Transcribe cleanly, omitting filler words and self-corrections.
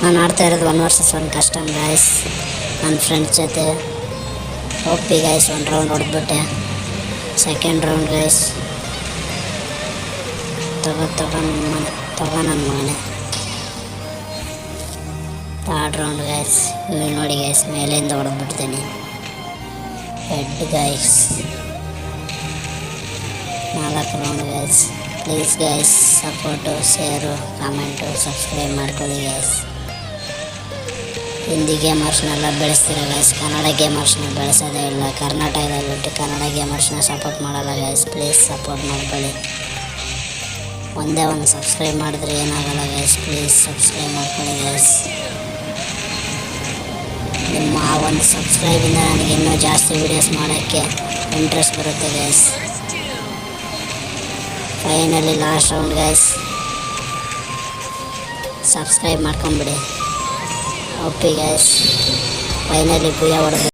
ನಾನು ಆಡ್ತಾ ಇರೋದು 1 vs 1 ಕಸ್ಟಮ್ ಗೈಸ್ ನನ್ನ ಫ್ರೆಂಡ್ಸ್ ಜೊತೆ. ಹೋಗ್ತಿ ಗೈಸ್, 1 ರೌಂಡ್ ಹೊಡೆದ್ಬಿಟ್ಟೆ. ಸೆಕೆಂಡ್ ರೌಂಡ್ ಗೈಸ್, ತಗೋ ನನ್ನ ಮಗನೇ. ಥರ್ಡ್ ರೌಂಡ್ ಗೈಸ್, ಇಲ್ಲಿ ನೋಡಿ ಗೈಸ್, ಮೇಲಿಂದ ಹೊಡೆದ್ಬಿಡ್ತೀನಿ. Head guys. 4 round guys. Please guys, support, share, comment, subscribe ಮಾಡ್ಕೊಳ್ಳಿ ಗೈಸ್. ಹಿಂದಿ ಗೇಮರ್ಸ್ನೆಲ್ಲ ಬೆಳೆಸ್ತೀರ ಗೈಸ್, ಕನ್ನಡ ಗೇಮರ್ಸ್ನ ಬೆಳೆಸೋದೇ ಇಲ್ಲ. ಕರ್ನಾಟಕದಲ್ಲಿ ಬಿಟ್ಟು ಕನ್ನಡ ಗೇಮರ್ಸ್ನ ಸಪೋರ್ಟ್ ಮಾಡಲ್ಲ ಗೈಸ್. ಪ್ಲೀಸ್ ಸಪೋರ್ಟ್ ಮಾಡ್ಕೊಳ್ಳಿ. ಒಂದೇ ಒಂದು ಸಬ್ಸ್ಕ್ರೈಬ್ ಮಾಡಿದ್ರೆ ಏನಾಗಲ್ಲ ಗೈಸ್. ಪ್ಲೀಸ್ ಸಬ್ಸ್ಕ್ರೈಬ್ ಮಾಡ್ಕೊಳ್ಳಿ ಗೈಸ್. ನಿಮ್ಮ ಆ ಒಂದು ಸಬ್ಸ್ಕ್ರೈಬಿಂದ ನನಗೆ ಇನ್ನೂ ಜಾಸ್ತಿ ವೀಡಿಯೋಸ್ ಮಾಡೋಕ್ಕೆ ಇಂಟ್ರೆಸ್ಟ್ ಬರುತ್ತೆ guys. Finally last round guys, subscribe ಮಾಡ್ಕೊಂಬಿಡಿ. ಓಕೆ ಗೈಸ್, ಫೈನಲಿ ಭೂಯ ಹೊಡೆದು